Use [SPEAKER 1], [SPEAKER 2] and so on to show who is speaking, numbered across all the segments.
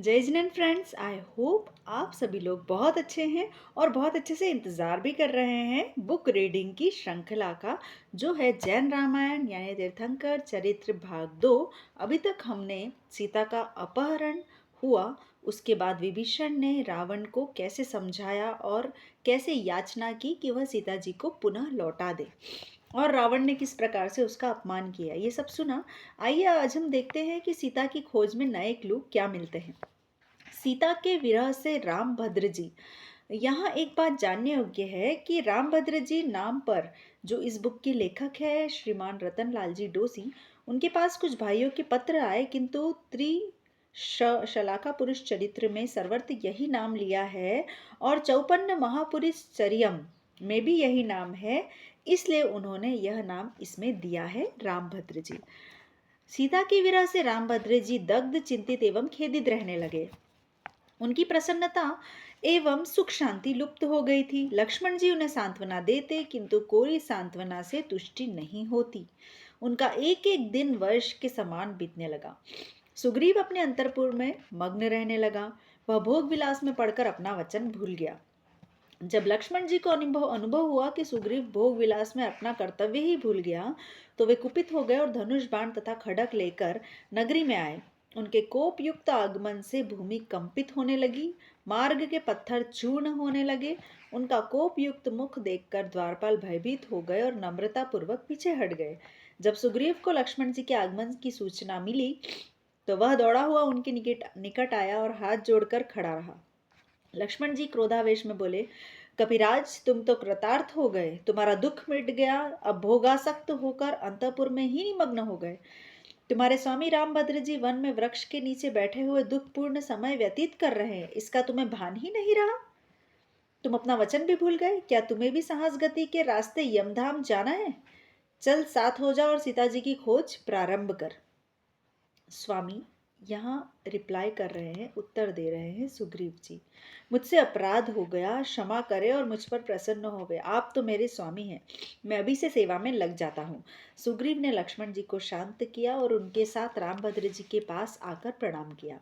[SPEAKER 1] जय Jinendra friends, I hope आप सभी लोग बहुत अच्छे हैं और बहुत अच्छे से इंतज़ार भी कर रहे हैं बुक रीडिंग की श्रृंखला का, जो है जैन रामायण यानी तीर्थंकर चरित्र भाग 2। अभी तक हमने सीता का अपहरण हुआ, उसके बाद विभीषण ने रावण को कैसे समझाया और कैसे याचना की कि वह सीता जी को पुनः लौटा दे, और रावण ने किस प्रकार से उसका अपमान किया, ये सब सुना। आइए आज हम देखते हैं कि सीता की खोज में नए क्लू क्या मिलते हैं। सीता के विरह से रामभद्र जी। यहाँ एक बात जानने योग्य है कि रामभद्र जी नाम पर जो इस बुक के लेखक है श्रीमान रतनलाल जी डोसी, उनके पास कुछ भाइयों के पत्र आए, किंतु शलाका पुरुष चरित्र में सर्वत्र यही नाम लिया है और चौपन्न महापुरुष चरियम में भी यही नाम है, इसलिए उन्होंने यह नाम इसमें दिया है रामभद्र जी। सीता के विरह से रामभद्र जी दग्ध, चिंतित एवं खेदित रहने लगे। उनकी प्रसन्नता एवं सुख शांति लुप्त हो गई थी। लक्ष्मण जी उन्हें सांत्वना देते, किंतु कोई सांत्वना से तुष्टि नहीं होती। उनका एक एक दिन वर्ष के समान बीतने लगा। सुग्रीव अपने अंतरपुर में मग्न रहने लगा। वह भोग विलास में पड़कर अपना वचन भूल गया। जब लक्ष्मण जी को अनुभव हुआ कि सुग्रीव भोग विलास में अपना कर्तव्य ही भूल गया, तो वे कुपित हो गए और धनुष बाण तथा खड्ग लेकर नगरी में आए। उनके कोप युक्त आगमन से भूमि कंपित होने लगी, मार्ग के पत्थर चूर्ण होने लगे। उनका कोप युक्त मुख देखकर द्वारपाल भयभीत हो गए और नम्रता पूर्वक पीछे हट गए। जब सुग्रीव को लक्ष्मण जी के आगमन की सूचना मिली, तो वह दौड़ा हुआ उनके निकट आया और हाथ जोड़कर खड़ा रहा। लक्ष्मण जी क्रोधावेश में बोले, कपिराज, तुम तो कृतार्थ हो गए, तुम्हारा दुख मिट गया। अब भोगासक्त होकर अंतःपुर में ही निमग्न हो गए। तुम्हारे स्वामी रामभद्र जी वन में वृक्ष के नीचे बैठे हुए दुखपूर्ण समय व्यतीत कर रहे हैं, इसका तुम्हें भान ही नहीं रहा। तुम अपना वचन भी भूल गए। क्या तुम्हें भी साहस गति के रास्ते यमधाम जाना है? चल साथ हो जा और सीता जी की खोज प्रारंभ कर। स्वामी यहाँ रिप्लाई कर रहे हैं, उत्तर दे रहे हैं सुग्रीव जी, मुझसे अपराध हो गया, क्षमा करें और मुझ पर प्रसन्न हो गए। आप तो मेरे स्वामी हैं, मैं अभी से सेवा में लग जाता हूँ। सुग्रीव ने लक्ष्मण जी को शांत किया और उनके साथ रामभद्र जी के पास आकर प्रणाम किया।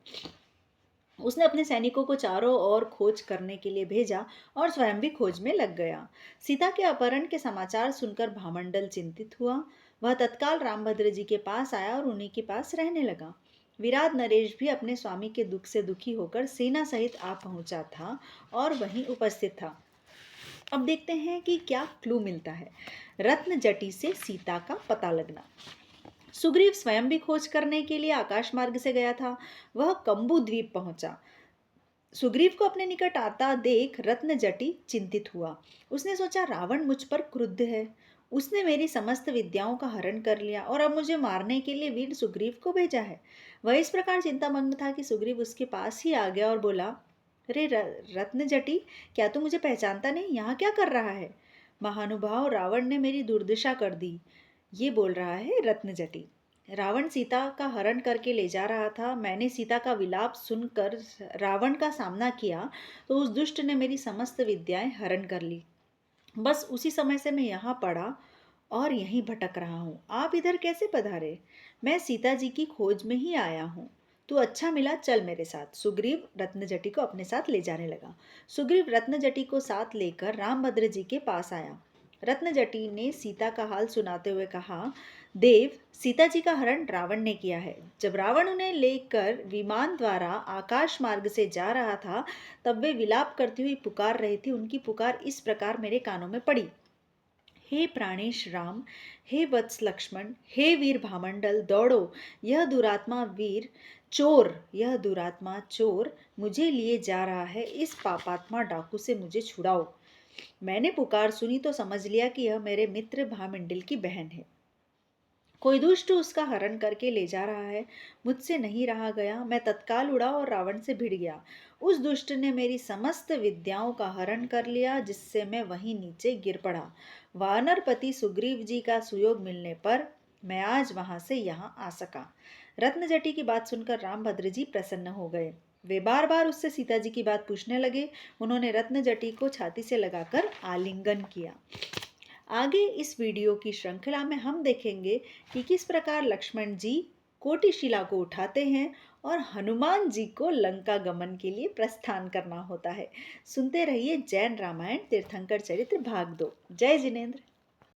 [SPEAKER 1] उसने अपने सैनिकों को चारों ओर खोज करने के लिए भेजा और स्वयं भी खोज में लग गया। सीता के अपहरण के समाचार सुनकर भामंडल चिंतित हुआ। वह तत्काल रामभद्र जी के पास आया और उन्हीं के पास रहने लगा। विराट नरेश भी अपने स्वामी के दुख से दुखी होकर सेना सहित आ पहुंचा था और वहीं उपस्थित था। अब देखते हैं कि क्या क्लू मिलता है। रत्न जटी से सीता का पता लगना। सुग्रीव स्वयं भी खोज करने के लिए आकाश मार्ग से गया था। वह कंबू द्वीप पहुंचा। सुग्रीव को अपने निकट आता देख रत्न जटी चिंतित हुआ। उसने सोचा, रावण मुझ पर क्रुद्ध है। उसने मेरी समस्त विद्याओं का हरण कर लिया और अब मुझे मारने के लिए वीर सुग्रीव को भेजा है। वह इस प्रकार चिंतामग्न था कि सुग्रीव उसके पास ही आ गया और बोला, अरे रत्न जटी, क्या तू मुझे पहचानता नहीं? यहाँ क्या कर रहा है? महानुभाव, रावण ने मेरी दुर्दशा कर दी, ये बोल रहा है रत्न जटी। रावण सीता का हरण करके ले जा रहा था। मैंने सीता का विलाप सुनकर रावण का सामना किया, तो उस दुष्ट ने मेरी समस्त विद्याएं हरण कर ली। बस उसी समय से मैं यहाँ पड़ा और यहीं भटक रहा हूँ। आप इधर कैसे पधारे? मैं सीता जी की खोज में ही आया हूँ। तू अच्छा मिला, चल मेरे साथ। सुग्रीव रत्नजटी को अपने साथ ले जाने लगा। सुग्रीव रत्नजटी को साथ लेकर रामभद्र जी के पास आया। रत्नजटी ने सीता का हाल सुनाते हुए कहा, देव, सीता जी का हरण रावण ने किया है। जब रावण उन्हें लेकर विमान द्वारा आकाश मार्ग से जा रहा था, तब वे विलाप करती हुई पुकार रही थी। उनकी पुकार इस प्रकार मेरे कानों में पड़ी, हे प्राणेश राम, हे वत्स लक्ष्मण, हे वीर भामंडल, दौड़ो, यह दुरात्मा वीर चोर, यह दुरात्मा चोर मुझे लिए जा रहा है। इस पापात्मा डाकू से मुझे छुड़ाओ। मैंने पुकार सुनी तो समझ लिया कि यह मेरे मित्र भामंडल की बहन है। कोई दुष्ट उसका हरण करके ले जा रहा है। मुझसे नहीं रहा गया। मैं तत्काल उड़ा और रावण से भिड़ गया। उस दुष्ट ने मेरी समस्त विद्याओं का हरण कर लिया, जिससे मैं वहीं नीचे गिर पड़ा। वानरपति सुग्रीव जी का सुयोग मिलने पर मैं आज वहां से यहाँ आ सका। रत्नजटी की बात सुनकर रामभद्र जी प्रसन्न हो गए। वे बार बार उससे सीता जी की बात पूछने लगे। उन्होंने रत्नजटी को छाती से लगाकर आलिंगन किया। आगे इस वीडियो की श्रृंखला में हम देखेंगे कि किस प्रकार लक्ष्मण जी कोटिशिला को उठाते हैं और हनुमान जी को लंका गमन के लिए प्रस्थान करना होता है। सुनते रहिए जैन रामायण तीर्थंकर चरित्र भाग 2। जय जिनेन्द्र।